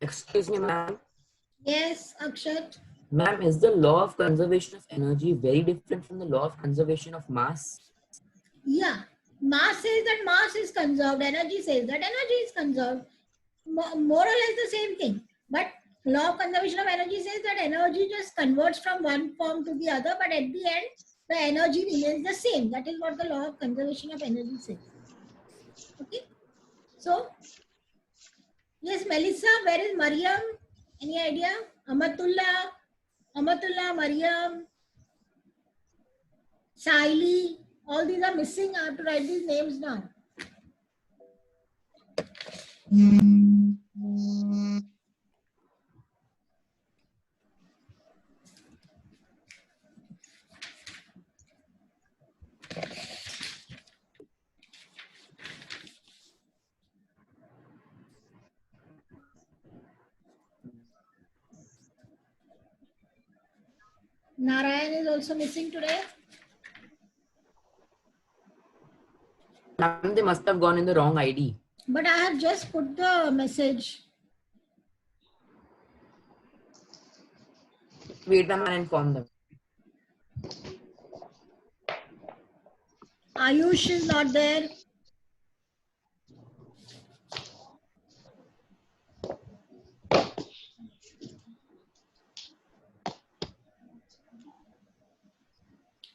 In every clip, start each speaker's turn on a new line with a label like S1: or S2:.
S1: Excuse me, ma'am.
S2: Yes, Akshat.
S1: Ma'am, is the law of conservation of energy very different from the law of conservation of mass?
S2: Yeah. Mass says that mass is conserved. Energy says that energy is conserved. More or less the same thing. But law of conservation of energy says that energy just converts from one form to the other, but at the end, the energy remains the same. That is what the law of conservation of energy says. Okay. So, yes, Melissa, where is Mariam? Any idea? Amatullah, Mariam, Saili, all these are missing. I have to write these names now. Narayan is also missing today.
S1: Ma'am, they must have gone in the wrong ID.
S2: But I have just put the message.
S1: Wait, ma'am, and inform them.
S2: Ayush is not there.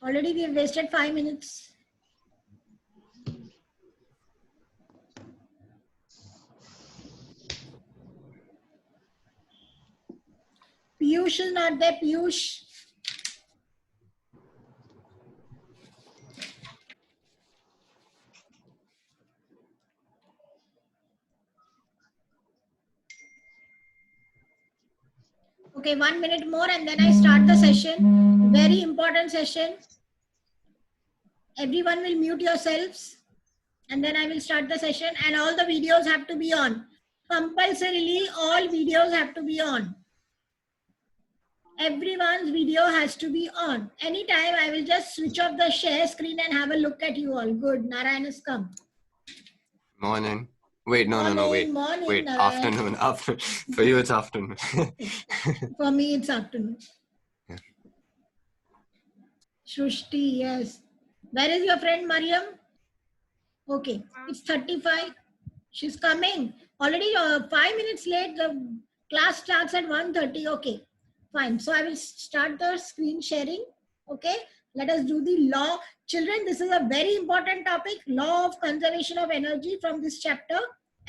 S2: Already we have wasted 5 minutes. Piyush is not there. Piyush. Okay, 1 minute more and then I start the session. Very important session. Everyone will mute yourselves and then I will start the session, and all the videos have to be on. Compulsorily, all videos have to be on. Everyone's video has to be on. Anytime I will just switch off the share screen and have a look at you all. Good. Narayan has come.
S3: Morning. Wait, no, wait.
S2: Morning,
S3: wait,
S2: Narayan.
S3: afternoon. For you, it's afternoon.
S2: For me, it's afternoon.
S3: Yeah.
S2: Shrushti, yes. Where is your friend Mariam? Okay, it's 35. She's coming. Already 5 minutes late. The class starts at 1:30. Okay, fine. So I will start the screen sharing. Okay, let us do the law. Children, this is a very important topic. Law of conservation of energy from this chapter.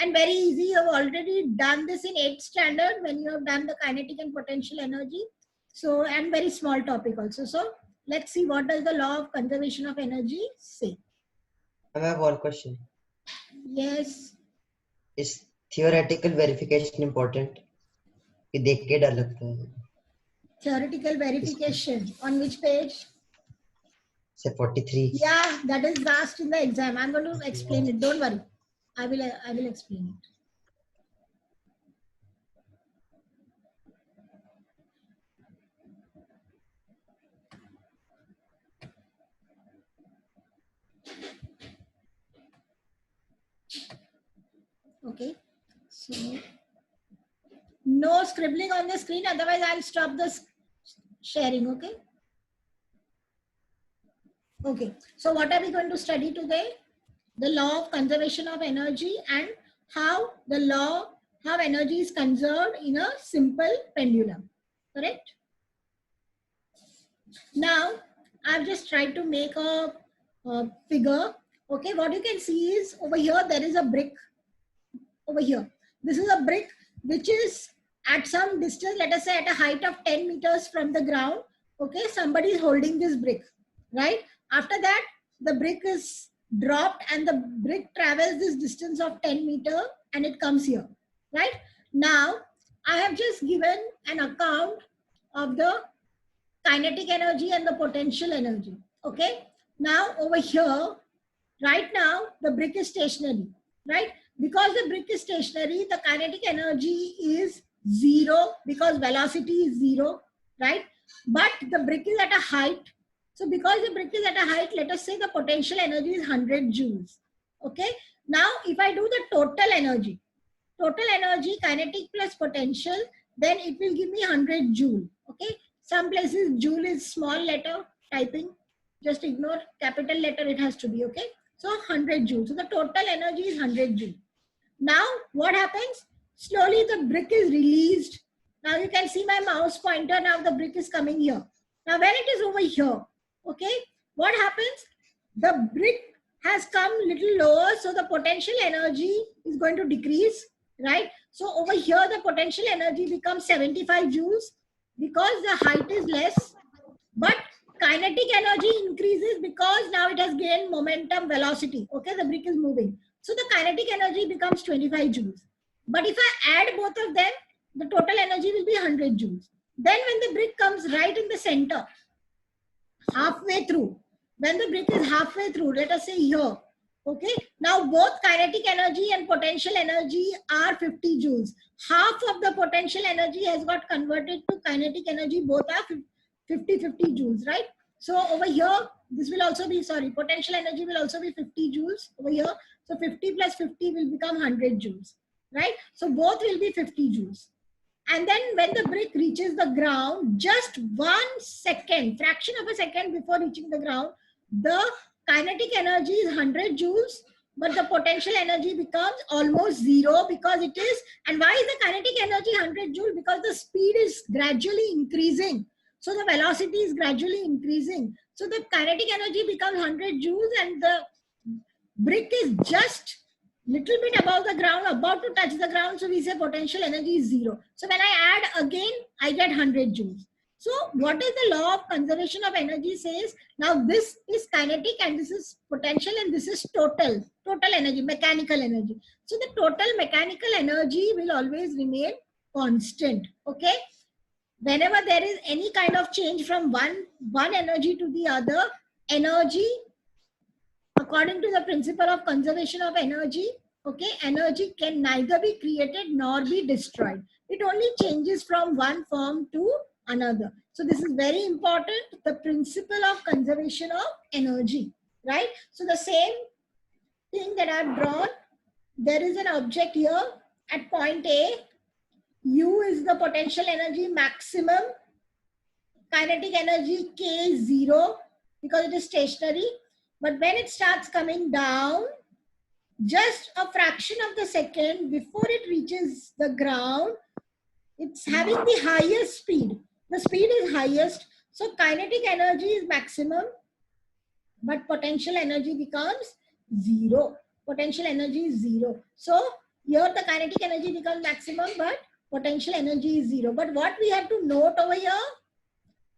S2: And very easy. You have already done this in 8th standard when you have done the kinetic and potential energy. So, and very small topic also. So, let's see what does the law of conservation of energy say.
S4: I have one question.
S2: Yes.
S4: Is theoretical verification important? कि देख के डर लगता है.
S2: Theoretical verification. On which page?
S4: Say 43.
S2: Yeah, that is asked in the exam. I'm going to explain it. Don't worry. I will explain it. Okay. So no scribbling on the screen, otherwise I'll stop the sharing. Okay. Okay. So what are we going to study today? The law of conservation of energy and how energy is conserved in a simple pendulum. Correct? Now, I've just tried to make a figure. Okay, what you can see is over here, there is a brick over here. This is a brick which is at some distance, let us say at a height of 10 meters from the ground. Okay, somebody is holding this brick, right? After that, the brick is dropped and the brick travels this distance of 10 meter and it comes here, right? Now, I have just given an account of the kinetic energy and the potential energy. Okay. Now over here, right now, the brick is stationary, right? Because the brick is stationary, the kinetic energy is 0 because velocity is 0, right? But the brick is at a height. So because the brick is at a height, let us say the potential energy is 100 joules. Okay. Now, if I do the total energy, total energy, kinetic plus potential, then it will give me 100 joule. Okay. Some places joule is small letter typing. Just ignore capital letter. It has to be okay. So 100 joule. So the total energy is 100 joule. Now what happens? Slowly the brick is released. Now you can see my mouse pointer. Now the brick is coming here. Now when it is over here, okay, what happens? The brick has come little lower, so the potential energy is going to decrease, right? So over here the potential energy becomes 75 joules because the height is less, but kinetic energy increases because now it has gained momentum velocity. Okay, the brick is moving. So the kinetic energy becomes 25 joules. But if I add both of them, the total energy will be 100 joules. Then when the brick comes right in the center, halfway through, when the brick is halfway through, let us say here, okay, now both kinetic energy and potential energy are 50 joules. Half of the potential energy has got converted to kinetic energy, both are 50 joules, right? So over here, this will also be, sorry, potential energy will also be 50 joules over here. So 50 plus 50 will become 100 joules, right? So both will be 50 joules. And then when the brick reaches the ground, just 1 second, fraction of a second before reaching the ground, the kinetic energy is 100 joules, but the potential energy becomes almost zero because it is, and why is the kinetic energy 100 joule? Because the speed is gradually increasing. So the velocity is gradually increasing. So the kinetic energy becomes 100 joules and the brick is just little bit above the ground, about to touch the ground. So we say potential energy is zero. So when I add again, I get 100 joules. So what is the law of conservation of energy says? Now this is kinetic and this is potential and this is total energy, mechanical energy. So the total mechanical energy will always remain constant. Okay. Whenever there is any kind of change from one energy to the other, energy, according to the principle of conservation of energy, okay, energy can neither be created nor be destroyed. It only changes from one form to another. So this is very important, the principle of conservation of energy, right? So the same thing that I've drawn, there is an object here at point A. U is the potential energy maximum. Kinetic energy K is 0 because it is stationary. But when it starts coming down, just a fraction of the second before it reaches the ground, it's having the highest speed. The speed is highest. So kinetic energy is maximum, but potential energy becomes 0. Potential energy is 0. So here the kinetic energy becomes maximum, but potential energy is 0. But what we have to note over here,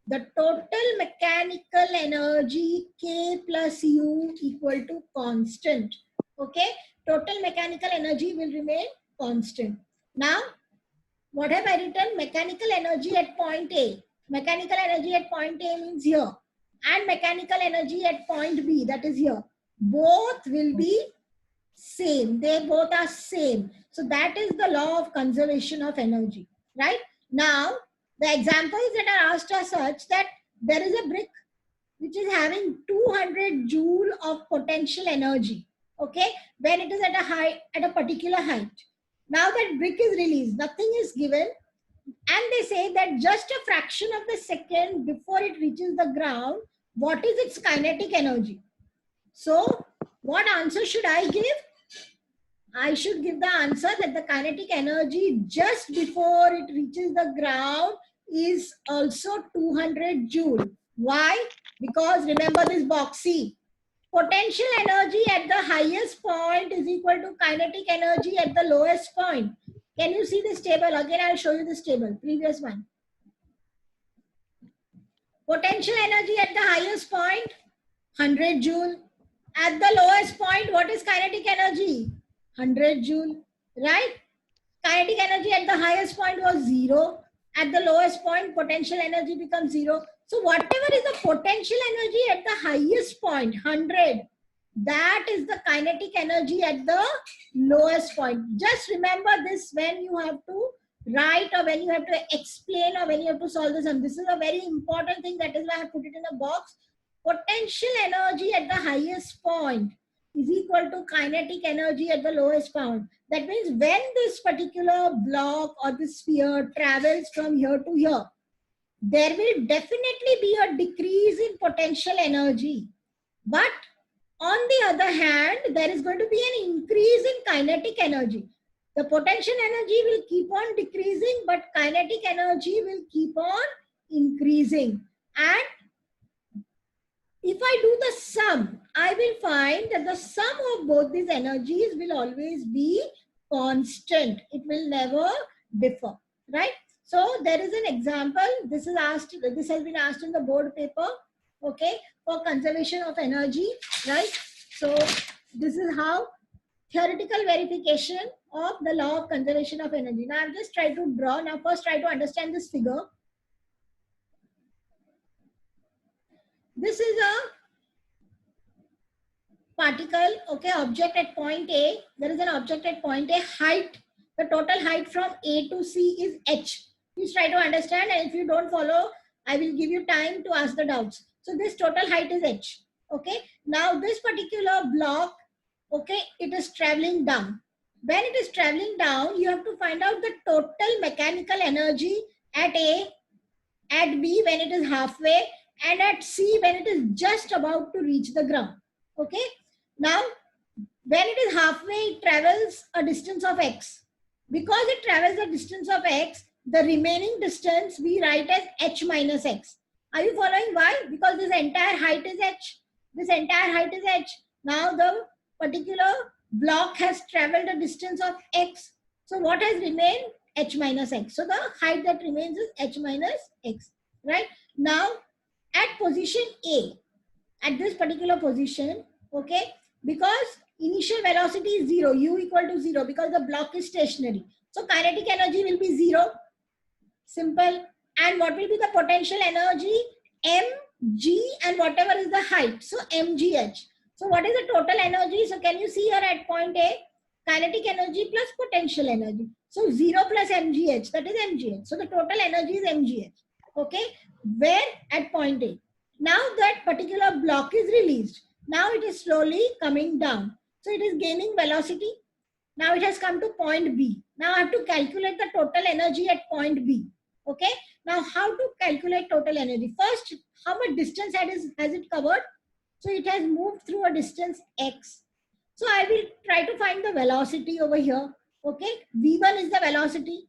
S2: the total mechanical energy K plus U equal to constant. Okay, total mechanical energy will remain constant. Now, what have I written? Mechanical energy at point A. Mechanical energy at point A means here. And mechanical energy at point B, that is here. Both will be same. They both are same. So that is the law of conservation of energy, right? Now, the examples that are asked are such that there is a brick which is having 200 joule of potential energy, okay, when it is at a height, at a particular height. Now that brick is released, nothing is given, and they say that just a fraction of the second before it reaches the ground, what is its kinetic energy? So, what answer should I give? I should give the answer that the kinetic energy just before it reaches the ground is also 200 joule. Why? Because remember this box C. Potential energy at the highest point is equal to kinetic energy at the lowest point. Can you see this table? Again, I'll show you this table, previous one. Potential energy at the highest point, 100 joule. At the lowest point, what is kinetic energy? 100 joule, right? Kinetic energy at the highest point was 0. At the lowest point, potential energy becomes 0. So whatever is the potential energy at the highest point, 100, that is the kinetic energy at the lowest point. Just remember this when you have to write or when you have to explain or when you have to solve this. And this is a very important thing. That is why I put it in a box. Potential energy at the highest point is equal to kinetic energy at the lowest point. That means when this particular block or the sphere travels from here to here, there will definitely be a decrease in potential energy. But on the other hand, there is going to be an increase in kinetic energy. The potential energy will keep on decreasing, but kinetic energy will keep on increasing. And if I do the sum, I will find that the sum of both these energies will always be constant. It will never differ, right? So there is an example. This has been asked in the board paper, okay, for conservation of energy, right? So this is how theoretical verification of the law of conservation of energy. Now I'm just trying to draw. Now first try to understand this figure. This is a particle, okay, object at point A. There is an object at point A. Height, the total height from A to C is h. Please try to understand, and if you don't follow, I will give you time to ask the doubts. So this total height is h. Okay. Now this particular block, okay, it is traveling down. When it is traveling down, you have to find out the total mechanical energy at A, at B when it is halfway, and at C when it is just about to reach the ground. Okay. Now, when it is halfway, it travels a distance of x. Because it travels a distance of x, the remaining distance we write as h minus x. Are you following why? Because this entire height is h. This entire height is h. Now, the particular block has traveled a distance of x. So, what has remained? H minus x. So, the height that remains is h minus x. Right? Now, at position A, at this particular position, okay, because initial velocity is 0, u equal to 0, because the block is stationary. So kinetic energy will be 0. Simple. And what will be the potential energy? mg and whatever is the height. So mgh. So what is the total energy? So can you see here at point A? Kinetic energy plus potential energy. So 0 plus mgh, that is mgh. So the total energy is mgh. Okay. Where? At point A. Now that particular block is released. Now it is slowly coming down. So it is gaining velocity. Now it has come to point B. Now I have to calculate the total energy at point B. Okay. Now how to calculate total energy? First, how much distance has it covered? So it has moved through a distance x. So I will try to find the velocity over here. Okay. V1 is the velocity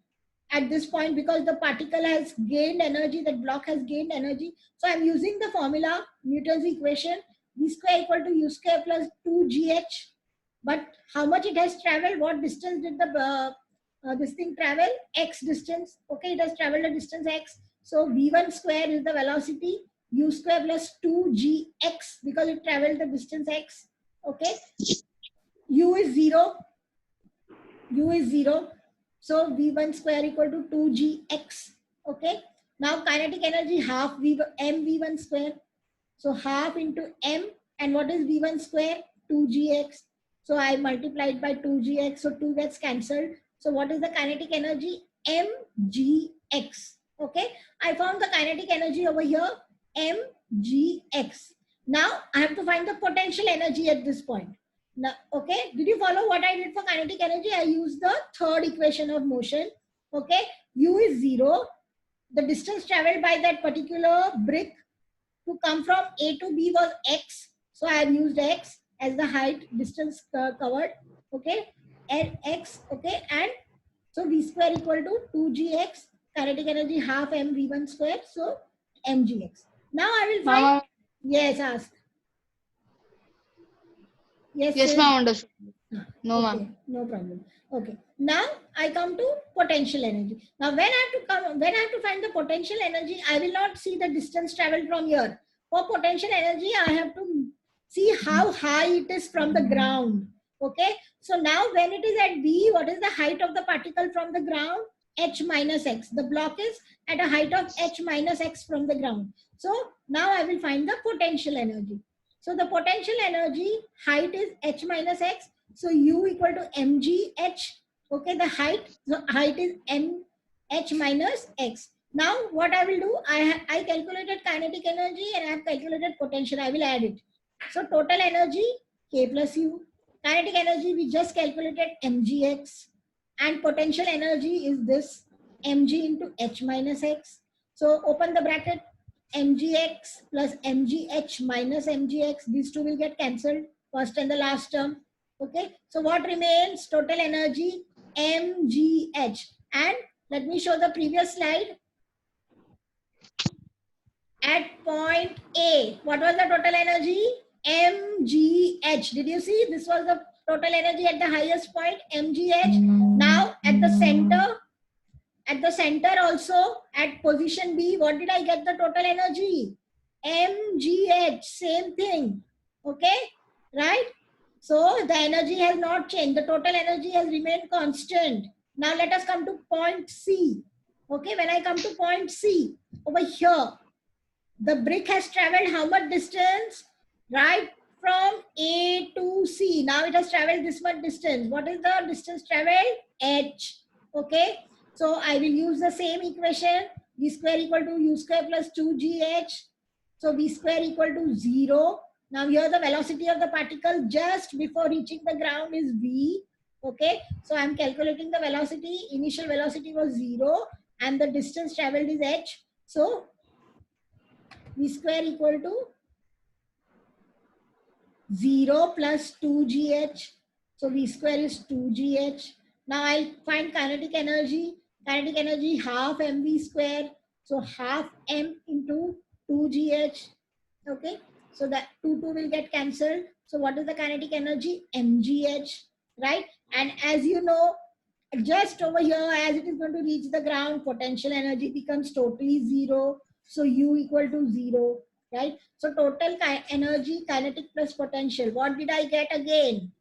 S2: at this point because the particle has gained energy, that block has gained energy. So I'm using the formula, Newton's equation, v square equal to u square plus 2gh. But how much it has traveled, what distance did the this thing travel? X distance. Okay, it has traveled a distance x. So v1 square is the velocity, u square plus 2gx because it traveled the distance x. Okay, u is 0. U is 0. So v1 square equal to 2gx. Okay. Now kinetic energy half mv1 square. So half into m, and what is v1 square? 2gx. So I multiplied by 2gx. So 2 gets cancelled. So what is the kinetic energy? mgx. Okay. I found the kinetic energy over here. mgx. Now I have to find the potential energy at this point. Now, okay, did you follow what I did for kinetic energy? I used the third equation of motion. Okay, u is 0. The distance traveled by that particular brick to come from A to B was x. So I have used x as the height distance covered. Okay, and x. Okay, and so v square equal to 2gx. Kinetic energy half mv1 square. So mgx. Now I will find.
S5: Mama.
S2: Yes, ask.
S5: Yes, ma'am, understood. No, ma'am.
S2: Okay, no problem. Okay. Now I come to potential energy. Now when I have to find the potential energy, I will not see the distance traveled from here. For potential energy, I have to see how high it is from the ground. Okay. So now when it is at B, what is the height of the particle from the ground? H minus x. The block is at a height of h minus x from the ground. So now I will find the potential energy. So the potential energy height is h minus x. So u equal to mgh. Okay, the height. So height is m h minus x. Now what I will do, I calculated kinetic energy and I have calculated potential. I will add it. So total energy K plus U. Kinetic energy, we just calculated mgx. And potential energy is this mg into h minus x. So open the bracket, mgx plus mgh minus mgx. These two will get cancelled, first and the last term. Okay, so what remains? Total energy mgh. And let me show the previous slide. At point A, what was the total energy? mgh. Did you see? This was the total energy at the highest point, mgh. Now at the center also, at position B, what did I get the total energy? mgh, same thing. Okay, right? So the energy has not changed. The total energy has remained constant. Now let us come to point C. Okay, when I come to point C, over here, the brick has traveled how much distance? Right from A to C. Now it has traveled this much distance. What is the distance traveled? H. Okay. So I will use the same equation. V square equal to U square plus 2GH. So V square equal to 0. Now here the velocity of the particle just before reaching the ground is V. Okay. So I'm calculating the velocity. Initial velocity was 0 and the distance traveled is H. So V square equal to 0 plus 2GH. So V square is 2GH. Now I'll find kinetic energy. Kinetic energy half mv square. So half m into 2GH. Okay. So that 2 will get cancelled. So what is the kinetic energy? mgh. Right. And as you know, just over here, as it is going to reach the ground, potential energy becomes totally 0. So U equal to 0, right? So total energy, kinetic plus potential. What did I get again?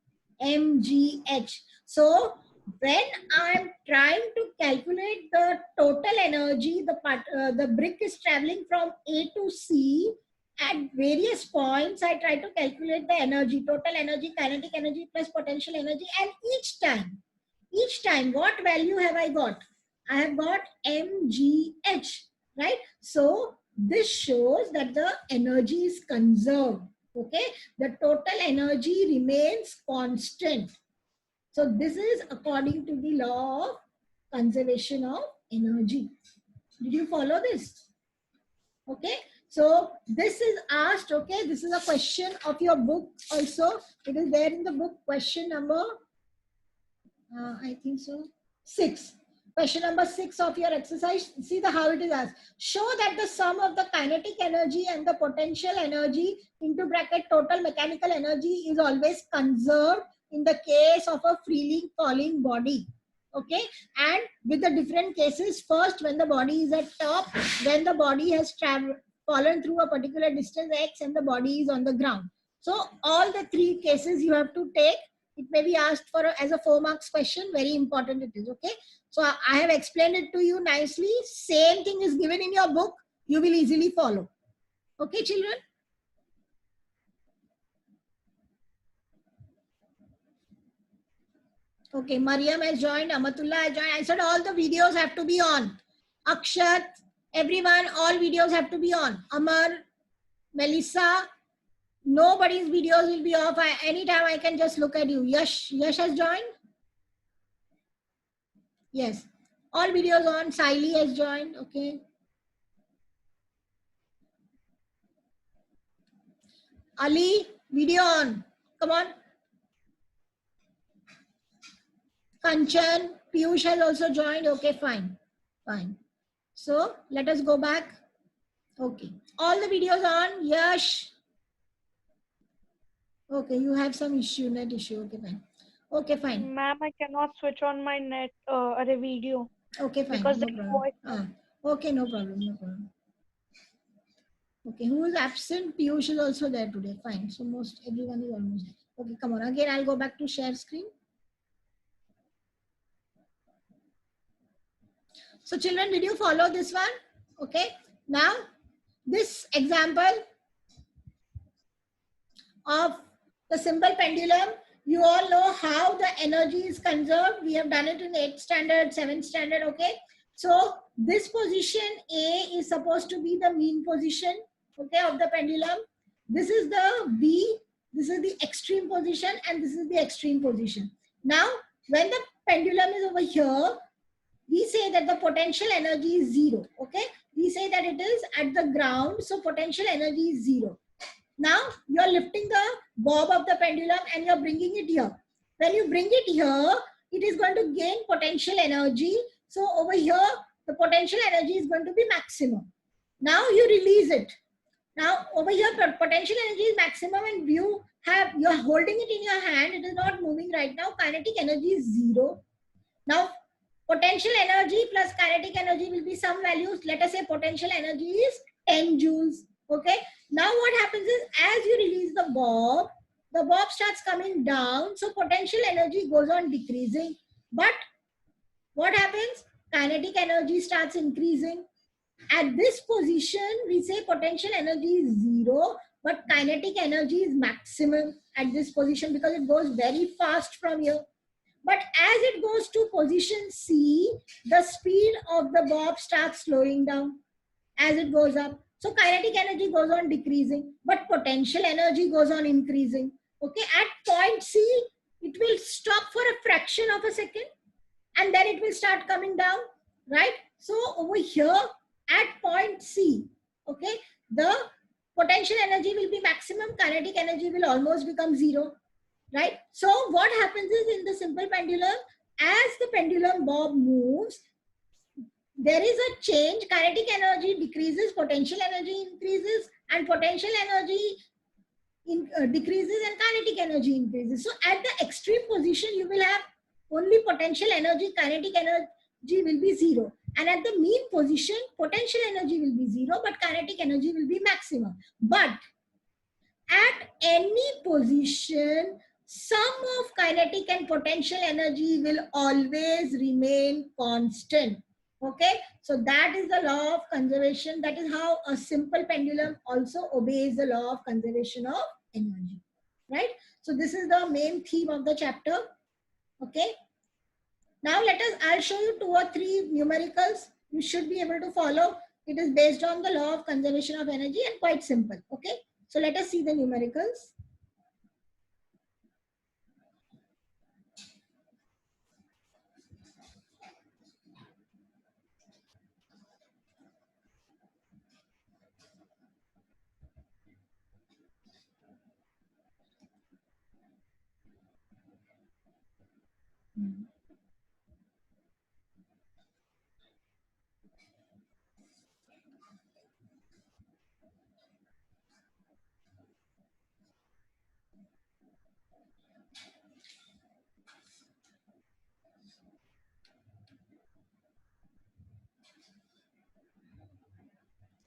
S2: mgh. So when I'm trying to calculate the total energy, the brick is traveling from A to C. At various points, I try to calculate the energy, total energy, kinetic energy plus potential energy, and each time, what value have I got? I have got mgh, right? So this shows that the energy is conserved. Okay, the total energy remains constant. So this is according to the law of conservation of energy. Did you follow this? Okay, so this is asked. Okay, this is a question of your book also. It is there in the book, question number I think so 6. Question number 6 of your exercise. See how it is asked. Show that the sum of the kinetic energy and the potential energy into bracket total mechanical energy is always conserved in the case of a freely falling body. Okay, and with the different cases, first when the body is at top, when the body has fallen through a particular distance x and the body is on the ground. So all the 3 cases you have to take. It may be asked for as a 4 marks question. Very important it is. Okay. So I have explained it to you nicely. Same thing is given in your book. You will easily follow. Okay, children. Okay, Mariam has joined. Amatullah has joined. I said all the videos have to be on. Akshat, everyone, all videos have to be on. Amar, Melissa. Nobody's videos will be off. Anytime I can just look at you. Yash has joined. Yes. All videos on. Saili has joined. Okay. Ali, video on. Come on. Kanchan, Piyush has also joined. Okay, fine. Fine. So let us go back. Okay. All the videos on. Yash. Okay, you have some issue, net issue. Okay, fine. Okay, fine.
S6: Ma'am, I cannot switch on my net video.
S2: Okay, fine.
S6: Because
S2: no
S6: the
S2: problem. Okay, no problem. No problem. Okay, who is absent? Piyush is also there today. Fine. So most everyone is almost there. Okay, come on. Again, I'll go back to share screen. So children, did you follow this one? Okay. Now, this example of the simple pendulum, you all know how the energy is conserved. We have done it in 8th standard, 7th standard. Okay. So this position A is supposed to be the mean position, okay, of the pendulum. This is the B. This is the extreme position and this is the extreme position. Now, when the pendulum is over here, we say that the potential energy is zero. Okay, we say that it is at the ground, so potential energy is zero. Now you are lifting the bob of the pendulum and you are bringing it here. When you bring it here, it is going to gain potential energy. So over here, the potential energy is going to be maximum. Now you release it. Now over here, potential energy is maximum and you are holding it in your hand. It is not moving right now. Kinetic energy is zero. Now potential energy plus kinetic energy will be some values. Let us say potential energy is 10 joules. Okay. Now what happens is, as you release the bob starts coming down. So potential energy goes on decreasing. But what happens? Kinetic energy starts increasing. At this position, we say potential energy is zero, but kinetic energy is maximum at this position because it goes very fast from here. But as it goes to position C, the speed of the bob starts slowing down as it goes up. So kinetic energy goes on decreasing, but potential energy goes on increasing. Okay, at point C, it will stop for a fraction of a second and then it will start coming down, right? So over here at point C, okay, the potential energy will be maximum, kinetic energy will almost become zero. Right? So what happens is, in the simple pendulum, as the pendulum bob moves, there is a change. Kinetic energy decreases, potential energy increases, and potential energy decreases and kinetic energy increases. So at the extreme position, you will have only potential energy, kinetic energy will be zero. And at the mean position, potential energy will be zero, but kinetic energy will be maximum. But at any position, sum of kinetic and potential energy will always remain constant. Okay, so that is the law of conservation. That is how a simple pendulum also obeys the law of conservation of energy, right? So this is the main theme of the chapter. Okay, now I'll show you 2 or 3 numericals. You should be able to follow. It is based on the law of conservation of energy and quite simple. Okay, so let us see the numericals.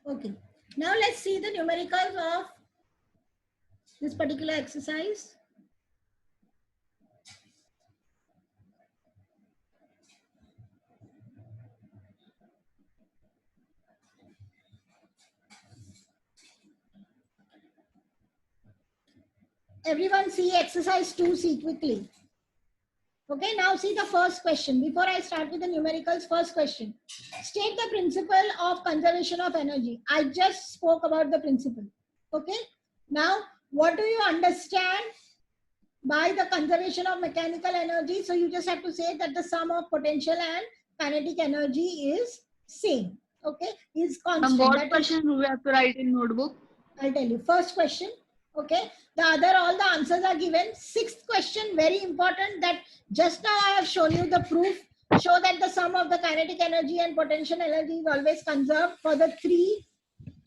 S2: Okay, now let's see the numericals of this particular exercise. Everyone see exercise 2C quickly. Okay, now see the first question. Before I start with the numericals, first question. State the principle of conservation of energy. I just spoke about the principle. Okay, now what do you understand by the conservation of mechanical energy? So you just have to say that the sum of potential and kinetic energy is same. Okay, is constant.
S5: What question do we have to write in notebook?
S2: I'll tell you. First question. Okay, all the answers are given. Sixth question, very important, that just now I have shown you the proof. Show that the sum of the kinetic energy and potential energy is always conserved for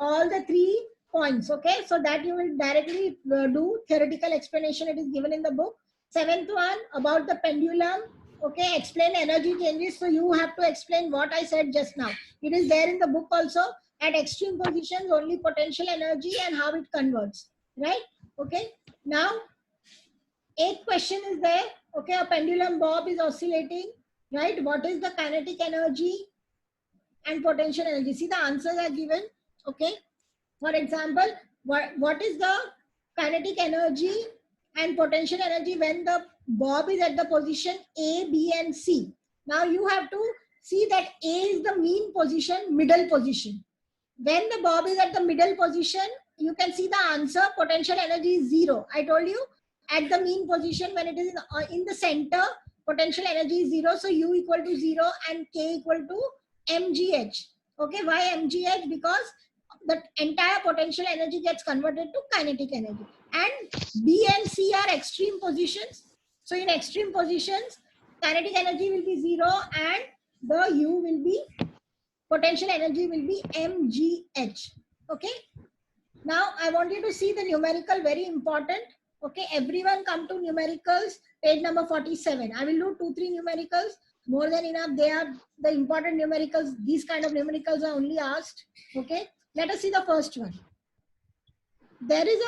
S2: all the 3 points. Okay, so that you will directly do theoretical explanation. It is given in the book. 7th one, about the pendulum. Okay, explain energy changes. So you have to explain what I said just now. It is there in the book also. At extreme positions, only potential energy and how it converts. Right? Okay. Now, 8th question is there. Okay, a pendulum bob is oscillating. Right? What is the kinetic energy and potential energy? See, the answers are given. Okay. For example, what is the kinetic energy and potential energy when the bob is at the position A, B, and C? Now you have to see that A is the mean position, middle position. When the bob is at the middle position, you can see the answer. Potential energy is 0. I told you at the mean position when it is in the center, potential energy is 0. So U equal to 0 and K equal to mgh. Okay, why mgh? Because the entire potential energy gets converted to kinetic energy. And B and C are extreme positions. So in extreme positions, kinetic energy will be 0 and the U will be, potential energy will be mgh. Okay. Now I want you to see the numerical, very important. Okay, everyone come to numericals, page number 47. I will do 2-3 numericals, more than enough. They are the important numericals. These kind of numericals are only asked. Okay, let us see the first one. There is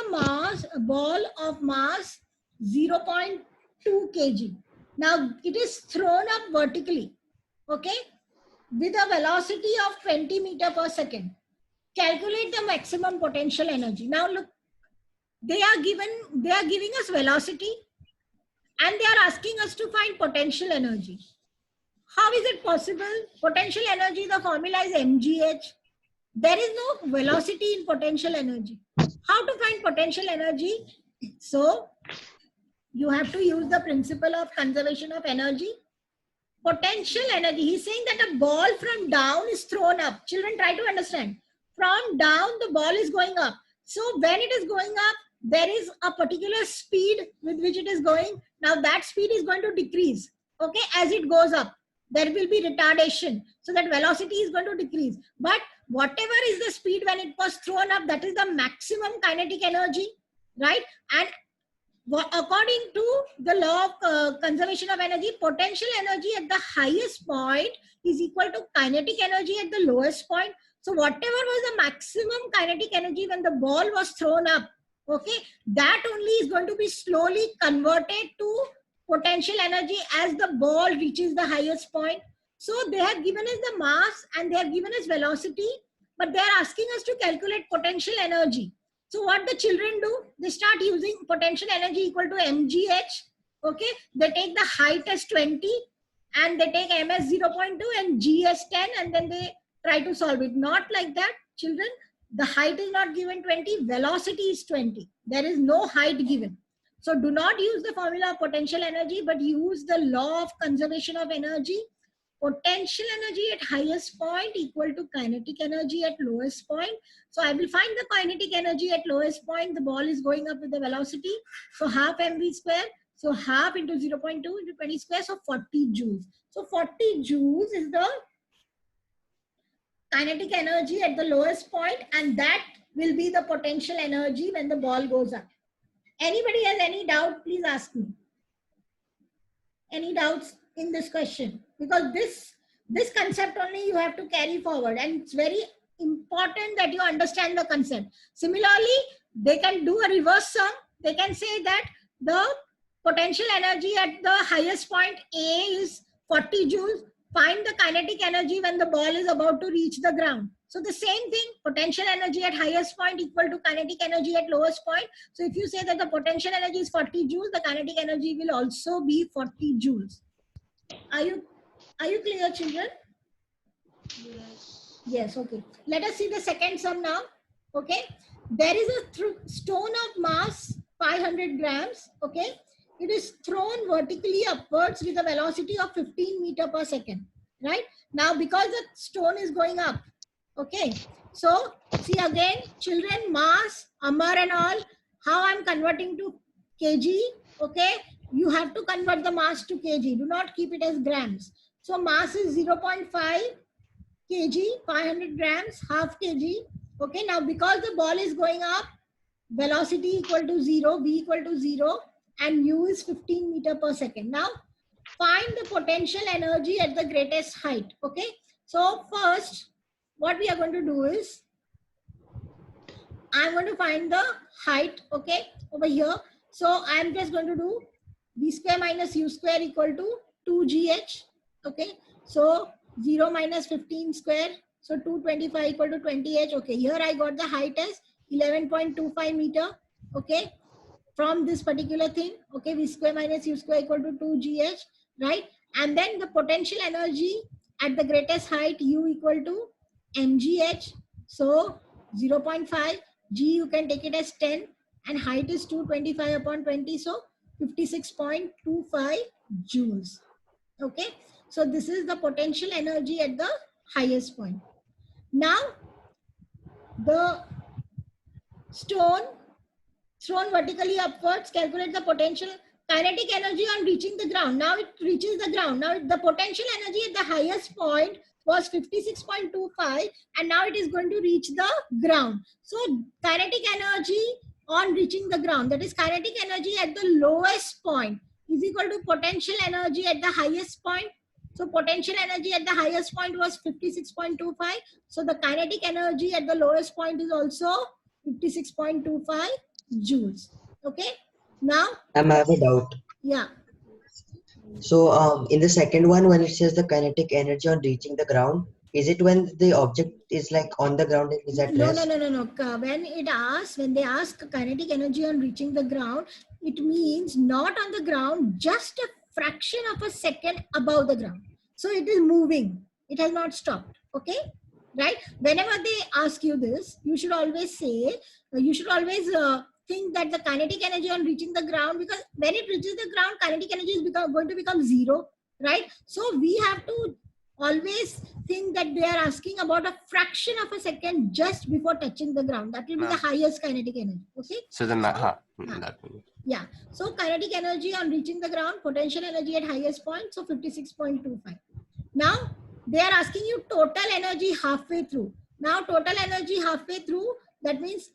S2: a ball of mass 0.2 kg. Now it is thrown up vertically. Okay, with a velocity of 20 meter per second. Calculate the maximum potential energy. Now look, they are giving us velocity and they are asking us to find potential energy. How is it possible? Potential energy, the formula is mgh. There is no velocity in potential energy. How to find potential energy? So you have to use the principle of conservation of energy. Potential energy, he's saying that a ball from down is thrown up. Children, try to understand. From down, the ball is going up. So when it is going up, there is a particular speed with which it is going. Now that speed is going to decrease. Okay, as it goes up, there will be retardation. So that velocity is going to decrease. But whatever is the speed when it was thrown up, that is the maximum kinetic energy, right? And according to the law of conservation of energy, potential energy at the highest point is equal to kinetic energy at the lowest point. So whatever was the maximum kinetic energy when the ball was thrown up, okay, that only is going to be slowly converted to potential energy as the ball reaches the highest point. So they have given us the mass and they have given us velocity, but they are asking us to calculate potential energy. So what the children do, they start using potential energy equal to mgh. Okay, they take the height as 20 and they take m as 0.2 and g as 10 and then they try to solve it. Not like that, children. The height is not given 20, velocity is 20. There is no height given. So do not use the formula of potential energy, but use the law of conservation of energy. Potential energy at highest point equal to kinetic energy at lowest point. So I will find the kinetic energy at lowest point. The ball is going up with the velocity. So half mv square. So half into 0.2 into 20 square. So 40 joules. So 40 joules is the kinetic energy at the lowest point, and that will be the potential energy when the ball goes up. Anybody has any doubt, please ask me. Any doubts in this question? Because this concept only you have to carry forward, and it's very important that you understand the concept. Similarly, they can do a reverse sum. They can say that the potential energy at the highest point A is 40 joules. Find the kinetic energy when the ball is about to reach the ground. So the same thing, potential energy at highest point equal to kinetic energy at lowest point. So if you say that the potential energy is 40 joules, the kinetic energy will also be 40 joules. Are you clear, children? Yes, okay. Let us see the second sum now. Okay. There is a stone of mass 500 grams. Okay. It is thrown vertically upwards with a velocity of 15 meter per second. Right. Now, because the stone is going up. Okay. So, see again, children, mass, Amar and all, how I'm converting to kg. Okay. You have to convert the mass to kg. Do not keep it as grams. So, mass is 0.5 kg, 500 grams, half kg. Okay. Now, because the ball is going up, velocity equal to 0, v equal to 0, and u is 15 meter per second. Now, find the potential energy at the greatest height. Okay. So, first, what we are going to do is, I'm going to find the height, okay, over here. So, I'm just going to do v square minus u square equal to 2gh. Okay. So, 0 minus 15 square. So, 225 equal to 20h. Okay. Here I got the height as 11.25 meter. Okay. From this particular thing, okay, v square minus u square equal to 2gh, right? And then the potential energy at the greatest height, u equal to mgh. So 0.5 G you can take it as 10 and height is 225 upon 20. So 56.25 joules. Okay. So this is the potential energy at the highest point. Now the stone thrown vertically upwards, calculate the potential kinetic energy on reaching the ground. Now it reaches the ground. Now the potential energy at the highest point was 56.25 and now it is going to reach the ground. So kinetic energy on reaching the ground, that is kinetic energy at the lowest point, is equal to potential energy at the highest point. So potential energy at the highest point was 56.25. So the kinetic energy at the lowest point is also 56.25 joules. Okay. Now,
S4: I have a doubt.
S2: yeah.
S4: So in the second one, when it says the kinetic energy on reaching the ground, is it when the object is like on the ground and is at
S2: No.
S4: rest?
S2: When they ask kinetic energy on reaching the ground, it means not on the ground, just a fraction of a second above the ground. So it is moving. It has not stopped. Okay. Right. Whenever they ask you this, you should always say, think that the kinetic energy on reaching the ground, because when it reaches the ground, kinetic energy is going to become zero. Right. So we have to always think that they are asking about a fraction of a second just before touching the ground. That will be the highest kinetic energy. Okay.
S3: So the that one.
S2: Yeah. So kinetic energy on reaching the ground, potential energy at highest point, so 56.25. Now they are asking you total energy halfway through. Now total energy halfway through, that means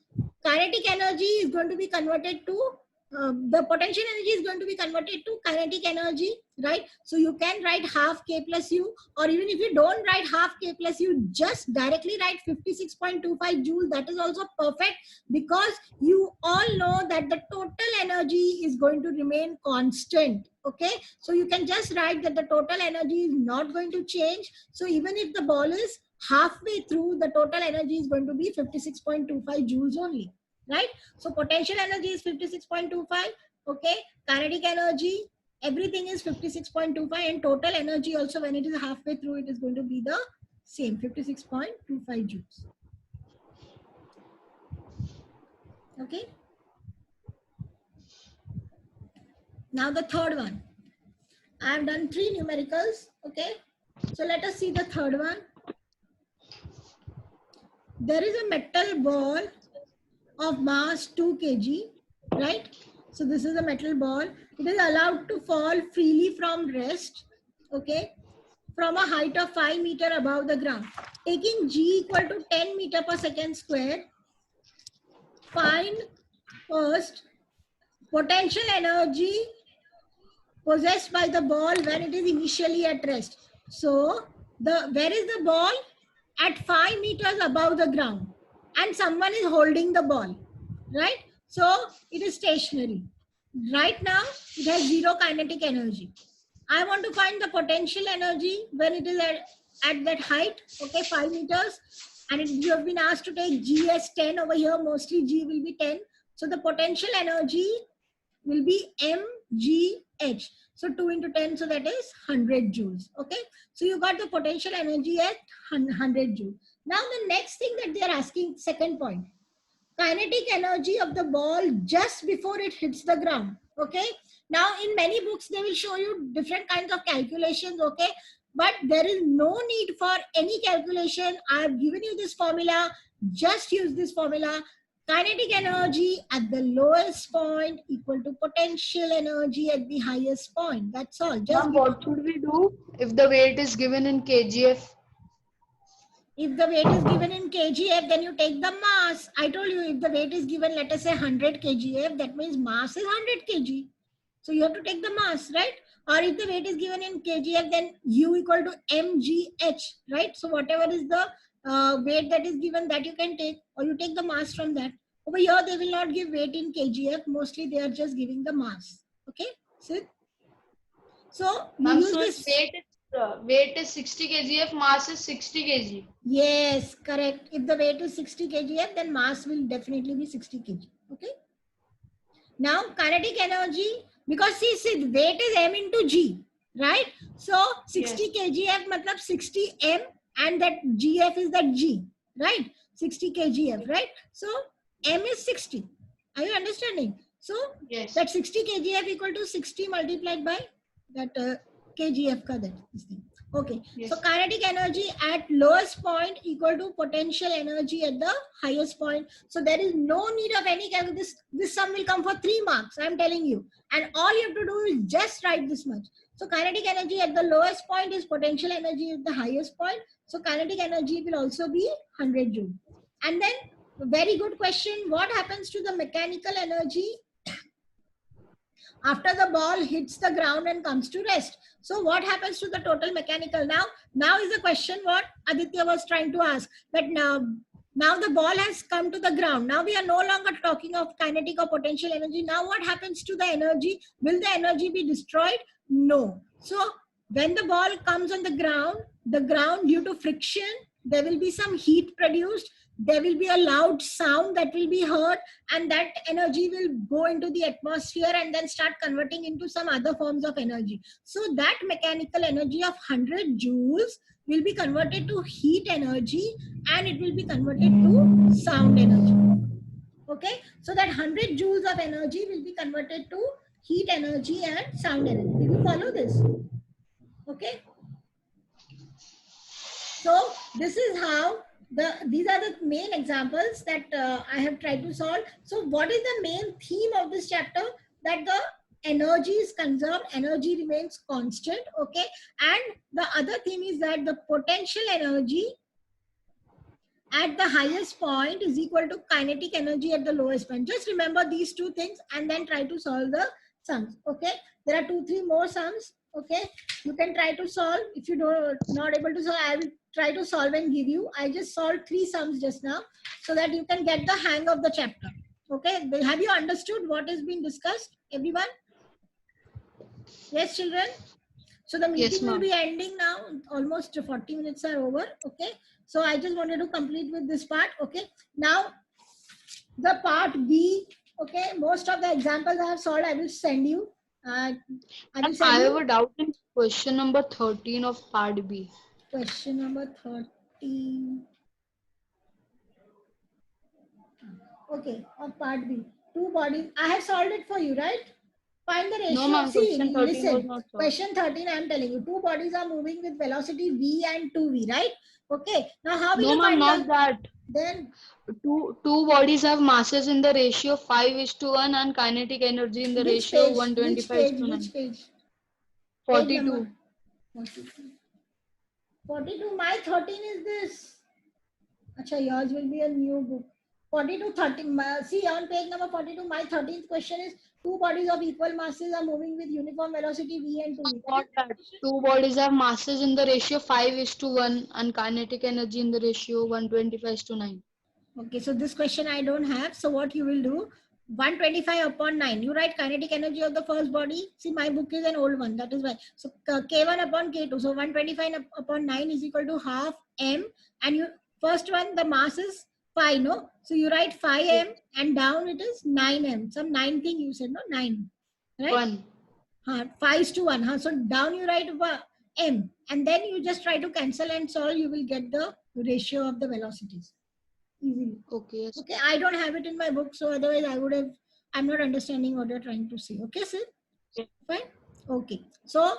S2: kinetic energy is going to be converted to the potential energy is going to be converted to kinetic energy, right? So you can write half K plus U, or even if you don't write half K plus U, just directly write 56.25 joules. That is also perfect, because you all know that the total energy is going to remain constant. Okay, so you can just write that the total energy is not going to change. So even if the ball is halfway through, the total energy is going to be 56.25 joules only. Right? So potential energy is 56.25. Okay. Kinetic energy, everything is 56.25, and total energy also, when it is halfway through, it is going to be the same, 56.25 joules. Okay. Now the third one. I have done 3 numericals. Okay. So let us see the third one. There is a metal ball of mass 2 kg, right? So this is a metal ball. It is allowed to fall freely from rest, okay, from a height of 5 meters above the ground. Taking G equal to 10 meters per second square, find first potential energy possessed by the ball when it is initially at rest. So where is the ball? At 5 meters above the ground, and someone is holding the ball, right? So it is stationary. Right now, it has zero kinetic energy. I want to find the potential energy when it is at that height, okay, 5 meters, and you have been asked to take G as 10 over here. Mostly G will be 10. So the potential energy will be mgh. So 2 into 10, so that is 100 joules. Okay. So you got the potential energy at 100 joules. Now the next thing that they are asking, second point, kinetic energy of the ball just before it hits the ground. Okay. Now in many books, they will show you different kinds of calculations. Okay. But there is no need for any calculation. I have given you this formula. Just use this formula. Kinetic energy at the lowest point equal to potential energy at the highest point. That's all. Just
S5: what should we do if the weight is given in kgf?
S2: If the weight is given in kgf, then you take the mass. I told you, if the weight is given, let us say 100 kgf, that means mass is 100 kg. So you have to take the mass, right? Or if the weight is given in kgf, then U equal to mgh, right? So whatever is the weight that is given, that you can take, or you take the mass from that. Over here, they will not give weight in kgf. Mostly they are just giving the mass. Okay, Sid? So you use this.
S5: Weight is 60 kgf, mass is 60 kg.
S2: Yes, correct. If the weight is 60 kgf, then mass will definitely be 60 kg. Okay. Now kinetic energy, because see, weight is m into g, right? So 60 kgf matlab 60 m, and that gf is that g, right? 60 kgf, right? So M is 60. Are you understanding? So
S5: Yes.
S2: that 60 kgf equal to 60 multiplied by that kgf ka that this thing. Okay.
S5: Yes.
S2: So kinetic energy at lowest point equal to potential energy at the highest point. So there is no need of any kind of this sum will come for 3 marks. I am telling you. And all you have to do is just write this much. So kinetic energy at the lowest point is potential energy at the highest point. So kinetic energy will also be 100 joule. And then very good question. What happens to the mechanical energy after the ball hits the ground and comes to rest? So what happens to the total mechanical? Now is the question what Aditya was trying to ask. That now the ball has come to the ground. Now we are no longer talking of kinetic or potential energy. Now what happens to the energy? Will the energy be destroyed? No. So when the ball comes on the ground due to friction, there will be some heat produced. There will be a loud sound that will be heard, and that energy will go into the atmosphere and then start converting into some other forms of energy. So that mechanical energy of 100 joules will be converted to heat energy, and it will be converted to sound energy. Okay, so that 100 joules of energy will be converted to heat energy and sound energy. Did you follow this? Okay. So this is how these are the main examples that I have tried to solve. So what is the main theme of this chapter? That the energy is conserved, energy remains constant. Okay, and the other theme is that the potential energy at the highest point is equal to kinetic energy at the lowest point. Just remember these two things and then try to solve the sums. Okay, there are 2-3 more sums. Okay, you can try to solve. If you don't not able to solve, I will try to solve and give you. I just solved 3 sums just now so that you can get the hang of the chapter. Okay, have you understood what is being discussed, everyone? Yes, children. So the meeting
S5: Yes,
S2: will
S5: ma'am.
S2: be ending now. Almost 40 minutes are over. Okay. So I just wanted to complete with this part. Okay. Now the part B. Okay. Most of the examples I have solved, I will send you. I will
S5: I
S2: send
S5: have
S2: you
S5: a doubt in question number 13 of part B.
S2: question number 13. Okay. Of part B. 2 bodies. I have solved it for you, right? Find the ratio.
S5: No, ma'am.
S2: See,
S5: Question 13 was
S2: listen.
S5: not solved.
S2: Question 13, I am telling you. 2 bodies are moving with velocity v and 2v, right? Okay. Now, how will
S5: No,
S2: you
S5: ma'am.
S2: find
S5: Not
S2: the
S5: that.
S2: then?
S5: Two bodies have masses in the ratio 5:1 and kinetic energy in the
S2: Which
S5: ratio
S2: page? Which
S5: 125:9.
S2: page? Which page? Page
S5: 42.
S2: number 42. 42. My 13 is this. Acha, yours will be a new book. 42, 13. See, on page number 42, my 13th question is 2 bodies of equal masses are moving with uniform velocity v and 2v.
S5: Not that. Two bodies have masses in the ratio 5:1 and kinetic energy in the ratio 125:9.
S2: Okay, so this question I don't have. So what you will do? 125 upon 9. You write kinetic energy of the first body. See, my book is an old one. That is why. So K1 upon K2. So 125 upon 9 is equal to half m. And you first one, the mass is 5, no? So you write 5m and down it is 9m. Some 9 thing you said, no? 9. Right?
S5: 1.
S2: 5:1. So down you write m. And then you just try to cancel and solve. You will get the ratio of the velocities. Easily.
S5: Okay, yes.
S2: Okay, I don't have it in my book, so otherwise I would have, I'm not understanding what you're trying to say. Okay, sir?
S5: Yeah.
S2: Fine? Okay. So,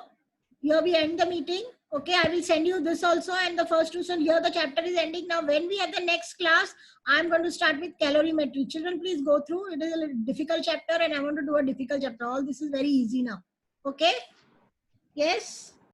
S2: here we end the meeting. Okay, I will send you this also and the first two. So, here the chapter is ending. Now, when we have the next class, I'm going to start with calorimetry. Children, please go through. It is a little difficult chapter and I want to do a difficult chapter. All this is very easy now. Okay? Yes?